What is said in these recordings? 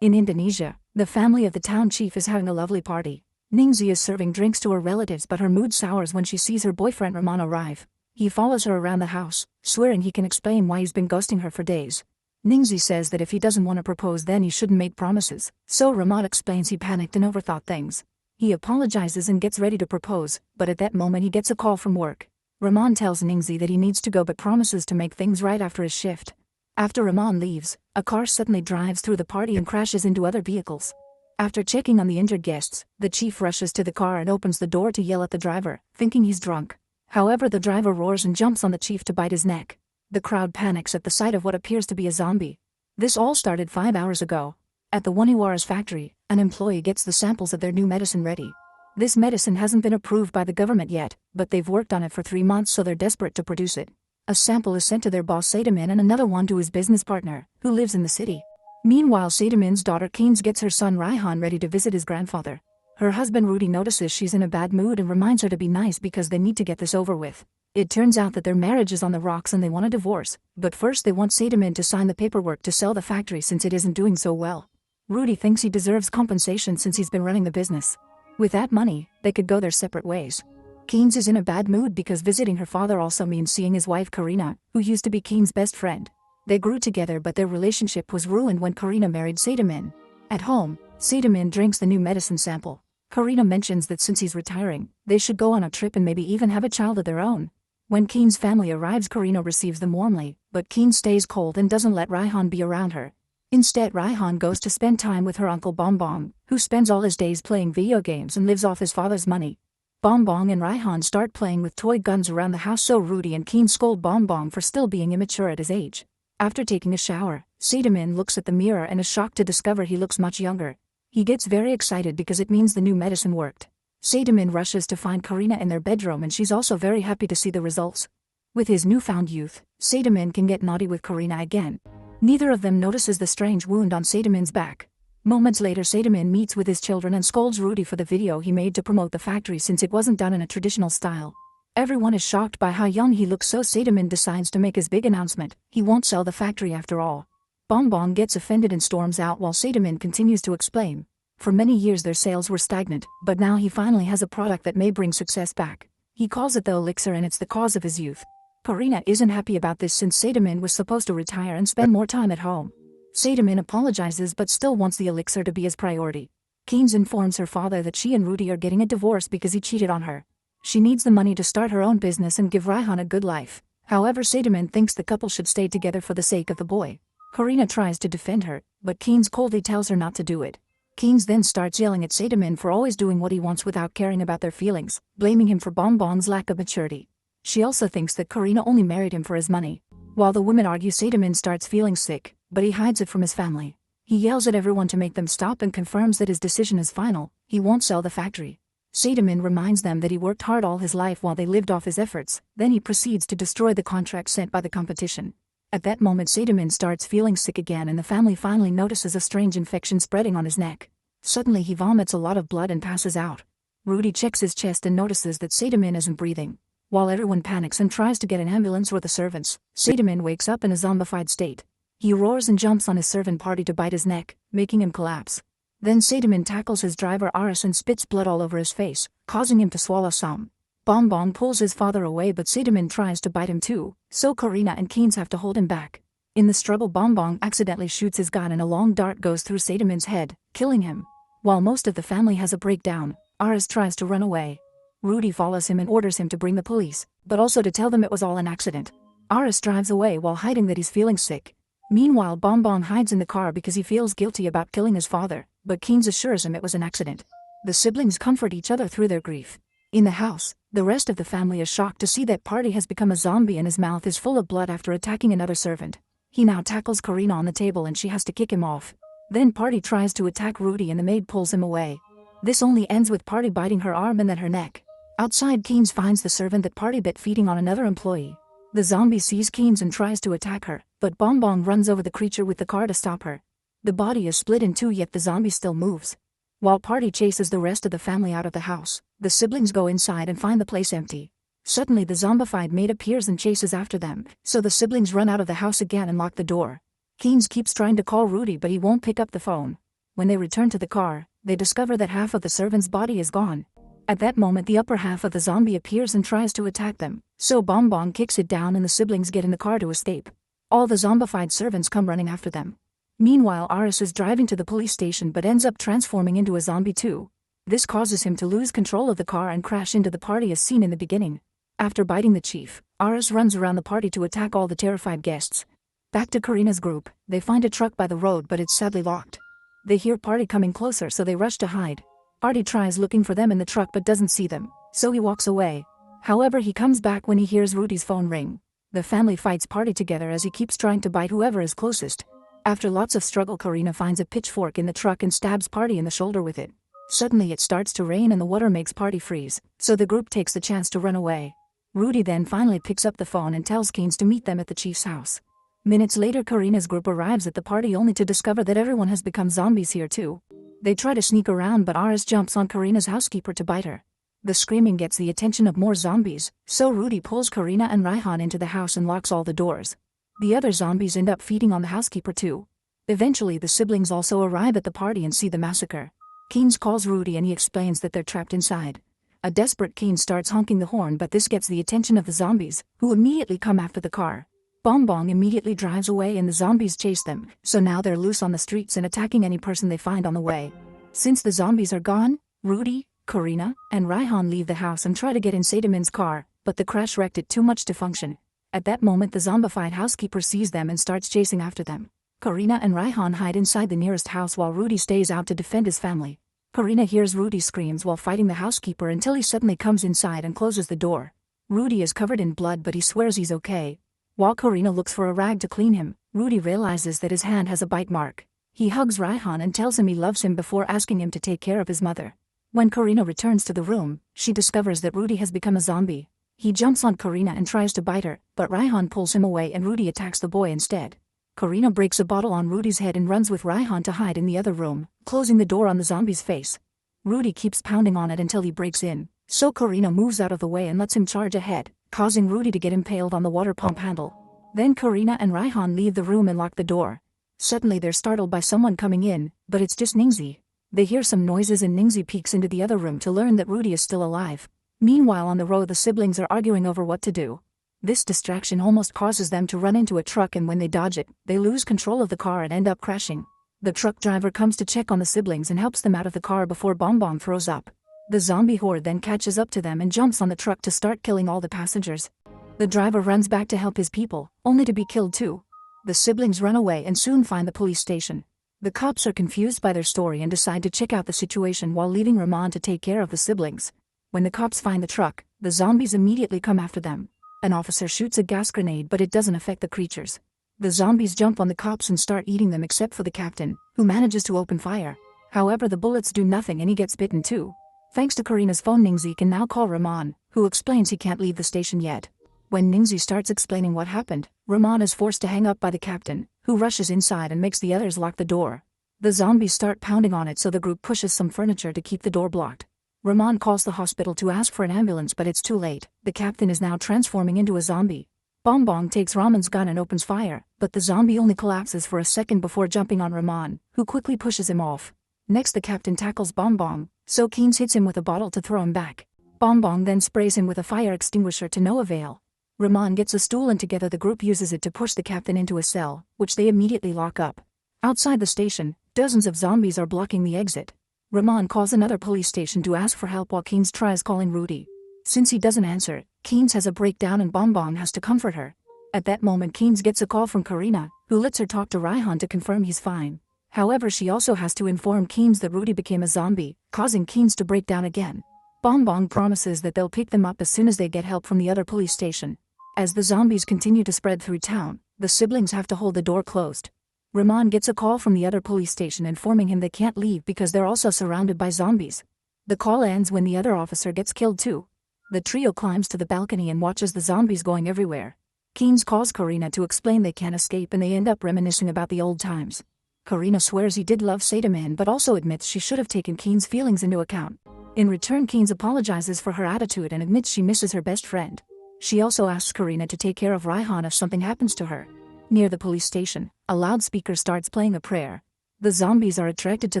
In Indonesia, the family of the town chief is having a lovely party. Ningsi is serving drinks to her relatives, but her mood sours when she sees her boyfriend Rahman arrive. He follows her around the house, swearing he can explain why he's been ghosting her for days. Ningsi says that if he doesn't want to propose then he shouldn't make promises, so Rahman explains he panicked and overthought things. He apologizes and gets ready to propose, but at that moment he gets a call from work. Rahman tells Ningsi that he needs to go but promises to make things right after his shift. After Rahman leaves, a car suddenly drives through the party and crashes into other vehicles. After checking on the injured guests, the chief rushes to the car and opens the door to yell at the driver, thinking he's drunk. However, the driver roars and jumps on the chief to bite his neck. The crowd panics at the sight of what appears to be a zombie. This all started 5 hours ago. At the Waniwara's factory, an employee gets the samples of their new medicine ready. This medicine hasn't been approved by the government yet, but they've worked on it for 3 months, so they're desperate to produce it. A sample is sent to their boss Sadamin and another one to his business partner, who lives in the city. Meanwhile, Sadamin's daughter Keynes gets her son Raihan ready to visit his grandfather. Her husband Rudy notices she's in a bad mood and reminds her to be nice because they need to get this over with. It turns out that their marriage is on the rocks and they want a divorce, but first they want Sadamin to sign the paperwork to sell the factory since it isn't doing so well. Rudy thinks he deserves compensation since he's been running the business. With that money, they could go their separate ways. Keynes is in a bad mood because visiting her father also means seeing his wife Karina, who used to be Keynes' best friend. They grew together, but their relationship was ruined when Karina married Sadamin. At home, Sadamin drinks the new medicine sample. Karina mentions that since he's retiring, they should go on a trip and maybe even have a child of their own. When Keynes' family arrives, Karina receives them warmly, but Keynes stays cold and doesn't let Raihan be around her. Instead, Raihan goes to spend time with her uncle Bonbon, who spends all his days playing video games and lives off his father's money. Bonbon and Raihan start playing with toy guns around the house, so Rudy and Keynes scold Bonbon for still being immature at his age. After taking a shower, Sadamin looks at the mirror and is shocked to discover he looks much younger. He gets very excited because it means the new medicine worked. Sadamin rushes to find Karina in their bedroom and she's also very happy to see the results. With his newfound youth, Sadamin can get naughty with Karina again. Neither of them notices the strange wound on Sadamin's back. Moments later, Sadamin meets with his children and scolds Rudy for the video he made to promote the factory since it wasn't done in a traditional style. Everyone is shocked by how young he looks, so Sadamin decides to make his big announcement: he won't sell the factory after all. Bonbon gets offended and storms out while Sadamin continues to explain. For many years their sales were stagnant, but now he finally has a product that may bring success back. He calls it the Elixir and it's the cause of his youth. Karina isn't happy about this since Sadamin was supposed to retire and spend more time at home. Sadamin apologizes but still wants the Elixir to be his priority. Keynes informs her father that she and Rudy are getting a divorce because he cheated on her. She needs the money to start her own business and give Raihan a good life. However, Sadamin thinks the couple should stay together for the sake of the boy. Karina tries to defend her, but Keynes coldly tells her not to do it. Keynes then starts yelling at Sadamin for always doing what he wants without caring about their feelings, blaming him for Bonbon's lack of maturity. She also thinks that Karina only married him for his money. While the women argue, Sadamin starts feeling sick, but he hides it from his family. He yells at everyone to make them stop and confirms that his decision is final: he won't sell the factory. Sadamin reminds them that he worked hard all his life while they lived off his efforts, then he proceeds to destroy the contract sent by the competition. At that moment, Sadamin starts feeling sick again and the family finally notices a strange infection spreading on his neck. Suddenly he vomits a lot of blood and passes out. Rudy checks his chest and notices that Sadamin isn't breathing. While everyone panics and tries to get an ambulance or the servants, Sadamin wakes up in a zombified state. He roars and jumps on his servant party to bite his neck, making him collapse. Then Sadamin tackles his driver Aris and spits blood all over his face, causing him to swallow some. Bonbon pulls his father away, but Sadamin tries to bite him too, so Karina and Keynes have to hold him back. In the struggle, Bonbon accidentally shoots his gun and a long dart goes through Sadamin's head, killing him. While most of the family has a breakdown, Aris tries to run away. Rudy follows him and orders him to bring the police, but also to tell them it was all an accident. Aris drives away while hiding that he's feeling sick. Meanwhile, Bonbon hides in the car because he feels guilty about killing his father, but Keynes assures him it was an accident. The siblings comfort each other through their grief. In the house, the rest of the family is shocked to see that Party has become a zombie and his mouth is full of blood after attacking another servant. He now tackles Karina on the table and she has to kick him off. Then Party tries to attack Rudy and the maid pulls him away. This only ends with Party biting her arm and then her neck. Outside, Keynes finds the servant that Party bit feeding on another employee. The zombie sees Keynes and tries to attack her, but Bonbon runs over the creature with the car to stop her. The body is split in two, yet the zombie still moves. While Party chases the rest of the family out of the house, the siblings go inside and find the place empty. Suddenly the zombified maid appears and chases after them, so the siblings run out of the house again and lock the door. Keynes keeps trying to call Rudy but he won't pick up the phone. When they return to the car, they discover that half of the servant's body is gone. At that moment the upper half of the zombie appears and tries to attack them, so Bonbon kicks it down and the siblings get in the car to escape. All the zombified servants come running after them. Meanwhile Aris is driving to the police station but ends up transforming into a zombie too. This causes him to lose control of the car and crash into the party as seen in the beginning. After biting the chief, Aris runs around the party to attack all the terrified guests. Back to Karina's group, they find a truck by the road but it's sadly locked. They hear Party coming closer so they rush to hide. Artie tries looking for them in the truck but doesn't see them, so he walks away. However, he comes back when he hears Rudy's phone ring. The family fights Party together as he keeps trying to bite whoever is closest. After lots of struggle, Karina finds a pitchfork in the truck and stabs Party in the shoulder with it. Suddenly it starts to rain and the water makes Party freeze, so the group takes the chance to run away. Rudy then finally picks up the phone and tells Keynes to meet them at the chief's house. Minutes later Karina's group arrives at the party only to discover that everyone has become zombies here too. They try to sneak around but Aris jumps on Karina's housekeeper to bite her. The screaming gets the attention of more zombies, so Rudy pulls Karina and Raihan into the house and locks all the doors. The other zombies end up feeding on the housekeeper too. Eventually the siblings also arrive at the party and see the massacre. Keynes calls Rudy and he explains that they're trapped inside. A desperate Keynes starts honking the horn but this gets the attention of the zombies, who immediately come after the car. Bonbon immediately drives away and the zombies chase them, so now they're loose on the streets and attacking any person they find on the way. Since the zombies are gone, Rudy, Karina, and Raihan leave the house and try to get in Sadamin's car, but the crash wrecked it too much to function. At that moment the zombified housekeeper sees them and starts chasing after them. Karina and Raihan hide inside the nearest house while Rudy stays out to defend his family. Karina hears Rudy screams while fighting the housekeeper until he suddenly comes inside and closes the door. Rudy is covered in blood but he swears he's okay. While Karina looks for a rag to clean him, Rudy realizes that his hand has a bite mark. He hugs Raihan and tells him he loves him before asking him to take care of his mother. When Karina returns to the room, she discovers that Rudy has become a zombie. He jumps on Karina and tries to bite her, but Raihan pulls him away and Rudy attacks the boy instead. Karina breaks a bottle on Rudy's head and runs with Raihan to hide in the other room, closing the door on the zombie's face. Rudy keeps pounding on it until he breaks in, so Karina moves out of the way and lets him charge ahead, causing Rudy to get impaled on the water pump handle. Then Karina and Raihan leave the room and lock the door. Suddenly they're startled by someone coming in, but it's just Ningxi. They hear some noises and Ningxi peeks into the other room to learn that Rudy is still alive. Meanwhile on the road the siblings are arguing over what to do. This distraction almost causes them to run into a truck and when they dodge it, they lose control of the car and end up crashing. The truck driver comes to check on the siblings and helps them out of the car before Bonbon throws up. The zombie horde then catches up to them and jumps on the truck to start killing all the passengers. The driver runs back to help his people, only to be killed too. The siblings run away and soon find the police station. The cops are confused by their story and decide to check out the situation while leaving Rahman to take care of the siblings. When the cops find the truck, the zombies immediately come after them. An officer shoots a gas grenade but it doesn't affect the creatures. The zombies jump on the cops and start eating them except for the captain, who manages to open fire. However, the bullets do nothing and he gets bitten too. Thanks to Karina's phone, Ningxi can now call Rahman, who explains he can't leave the station yet. When Ningxi starts explaining what happened, Rahman is forced to hang up by the captain, who rushes inside and makes the others lock the door. The zombies start pounding on it so the group pushes some furniture to keep the door blocked. Rahman calls the hospital to ask for an ambulance but it's too late. The captain is now transforming into a zombie. Bonbon takes Rahman's gun and opens fire, but the zombie only collapses for a second before jumping on Rahman, who quickly pushes him off. Next the captain tackles Bonbon, so Keynes hits him with a bottle to throw him back. Bonbon then sprays him with a fire extinguisher to no avail. Rahman gets a stool and together the group uses it to push the captain into a cell, which they immediately lock up. Outside the station, dozens of zombies are blocking the exit. Rahman calls another police station to ask for help while Keynes tries calling Rudy. Since he doesn't answer, Keynes has a breakdown and Bonbon has to comfort her. At that moment Keynes gets a call from Karina, who lets her talk to Raihan to confirm he's fine. However, she also has to inform Keynes that Rudy became a zombie, causing Keynes to break down again. Bonbon promises that they'll pick them up as soon as they get help from the other police station. As the zombies continue to spread through town, the siblings have to hold the door closed. Rahman gets a call from the other police station informing him they can't leave because they're also surrounded by zombies. The call ends when the other officer gets killed too. The trio climbs to the balcony and watches the zombies going everywhere. Keynes calls Karina to explain they can't escape and they end up reminiscing about the old times. Karina swears he did love Sadaman but also admits she should have taken Keynes' feelings into account. In return, Keynes apologizes for her attitude and admits she misses her best friend. She also asks Karina to take care of Raihan if something happens to her. Near the police station, a loudspeaker starts playing a prayer. The zombies are attracted to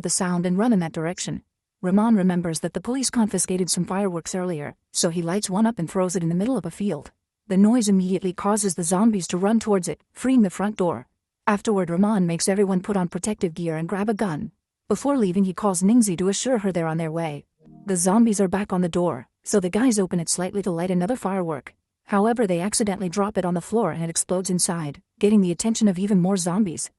the sound and run in that direction. Rahman remembers that the police confiscated some fireworks earlier, so he lights one up and throws it in the middle of a field. The noise immediately causes the zombies to run towards it, freeing the front door. Afterward, Rahman makes everyone put on protective gear and grab a gun. Before leaving, he calls Ningzi to assure her they're on their way. The zombies are back on the door, so the guys open it slightly to light another firework. However, they accidentally drop it on the floor and it explodes inside, getting the attention of even more zombies.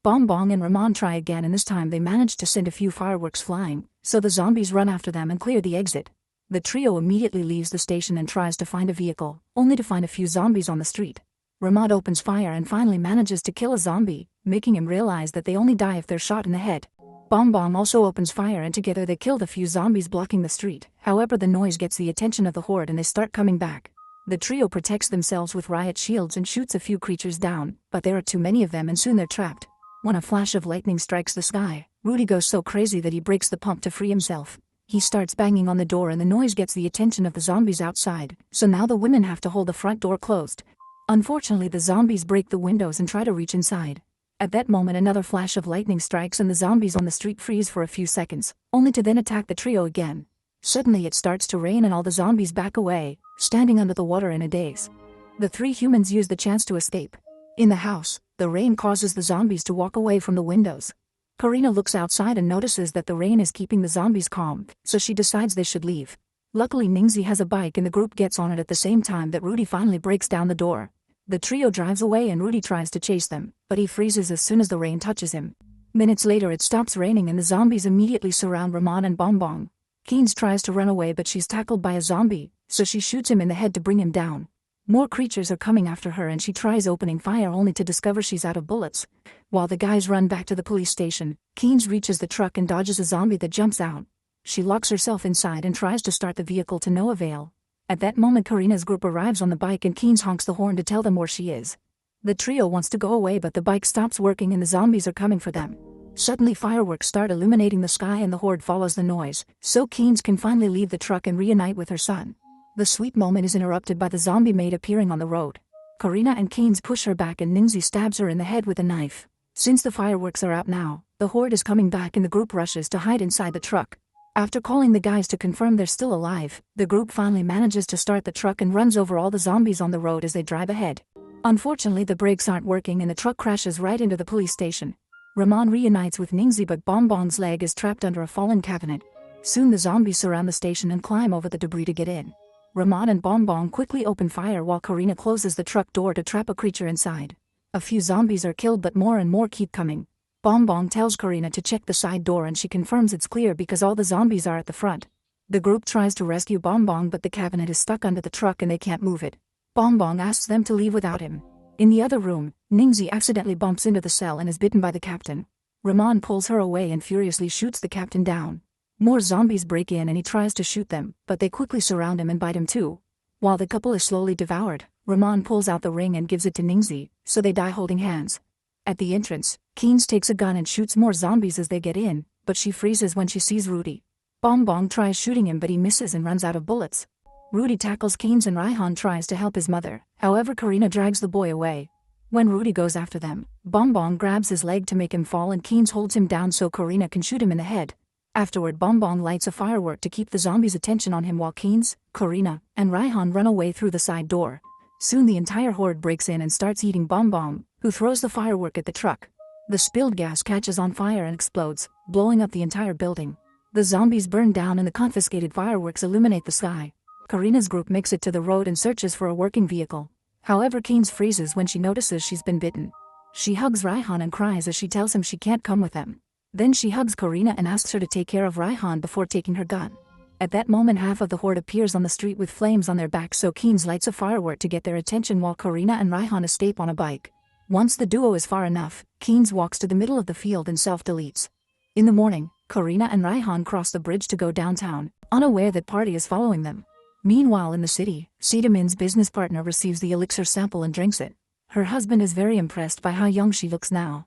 Bonbong and Rahman try again, and this time they manage to send a few fireworks flying, so the zombies run after them and clear the exit. The trio immediately leaves the station and tries to find a vehicle, only to find a few zombies on the street. Rahman opens fire and finally manages to kill a zombie, making him realize that they only die if they're shot in the head. Bonbong also opens fire and together they kill the few zombies blocking the street. However, the noise gets the attention of the horde and they start coming back. The trio protects themselves with riot shields and shoots a few creatures down, but there are too many of them and soon they're trapped. When a flash of lightning strikes the sky, Rudy goes so crazy that he breaks the pump to free himself. He starts banging on the door and the noise gets the attention of the zombies outside, so now the women have to hold the front door closed. Unfortunately, the zombies break the windows and try to reach inside. At that moment, another flash of lightning strikes and the zombies on the street freeze for a few seconds, only to then attack the trio again. Suddenly it starts to rain and all the zombies back away, standing under the water in a daze. The three humans use the chance to escape. In the house, the rain causes the zombies to walk away from the windows. Karina looks outside and notices that the rain is keeping the zombies calm, so she decides they should leave. Luckily, Ningzi has a bike and the group gets on it at the same time that Rudy finally breaks down the door. The trio drives away and Rudy tries to chase them, but he freezes as soon as the rain touches him. Minutes later it stops raining and the zombies immediately surround Rahman and Bonbong. Keynes tries to run away but she's tackled by a zombie, so she shoots him in the head to bring him down. More creatures are coming after her and she tries opening fire only to discover she's out of bullets. While the guys run back to the police station, Keynes reaches the truck and dodges a zombie that jumps out. She locks herself inside and tries to start the vehicle to no avail. At that moment, Karina's group arrives on the bike and Keynes honks the horn to tell them where she is. The trio wants to go away but the bike stops working and the zombies are coming for them. Suddenly fireworks start illuminating the sky and the horde follows the noise, so Keynes can finally leave the truck and reunite with her son. The sweet moment is interrupted by the zombie maid appearing on the road. Karina and Keynes push her back and Ningzi stabs her in the head with a knife. Since the fireworks are out now, the horde is coming back and the group rushes to hide inside the truck. After calling the guys to confirm they're still alive, the group finally manages to start the truck and runs over all the zombies on the road as they drive ahead. Unfortunately, the brakes aren't working and the truck crashes right into the police station. Rahman reunites with Ningzi but Bonbon's leg is trapped under a fallen cabinet. Soon the zombies surround the station and climb over the debris to get in. Rahman and Bonbon quickly open fire while Karina closes the truck door to trap a creature inside. A few zombies are killed but more and more keep coming. Bonbon tells Karina to check the side door and she confirms it's clear because all the zombies are at the front. The group tries to rescue Bonbon but the cabinet is stuck under the truck and they can't move it. Bonbon asks them to leave without him. In the other room, Ningzi accidentally bumps into the cell and is bitten by the captain. Rahman pulls her away and furiously shoots the captain down. More zombies break in and he tries to shoot them, but they quickly surround him and bite him too. While the couple is slowly devoured, Rahman pulls out the ring and gives it to Ningzi, so they die holding hands. At the entrance, Keynes takes a gun and shoots more zombies as they get in, but she freezes when she sees Rudy. Bonbon tries shooting him but he misses and runs out of bullets. Rudy tackles Keynes and Raihan tries to help his mother, however Karina drags the boy away. When Rudy goes after them, Bonbon grabs his leg to make him fall and Keynes holds him down so Karina can shoot him in the head. Afterward, Bonbon lights a firework to keep the zombies' attention on him while Keynes, Karina, and Raihan run away through the side door. Soon the entire horde breaks in and starts eating Bonbon, who throws the firework at the truck. The spilled gas catches on fire and explodes, blowing up the entire building. The zombies burn down and the confiscated fireworks illuminate the sky. Karina's group makes it to the road and searches for a working vehicle. However, Keynes freezes when she notices she's been bitten. She hugs Raihan and cries as she tells him she can't come with them. Then she hugs Karina and asks her to take care of Raihan before taking her gun. At that moment, half of the horde appears on the street with flames on their backs, so Keynes lights a firework to get their attention while Karina and Raihan escape on a bike. Once the duo is far enough, Keynes walks to the middle of the field and self-deletes. In the morning, Karina and Raihan cross the bridge to go downtown, unaware that Party is following them. Meanwhile in the city, Sedamin's business partner receives the elixir sample and drinks it. Her husband is very impressed by how young she looks now.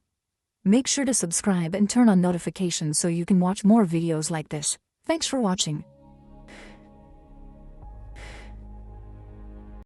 Make sure to subscribe and turn on notifications so you can watch more videos like this. Thanks for watching.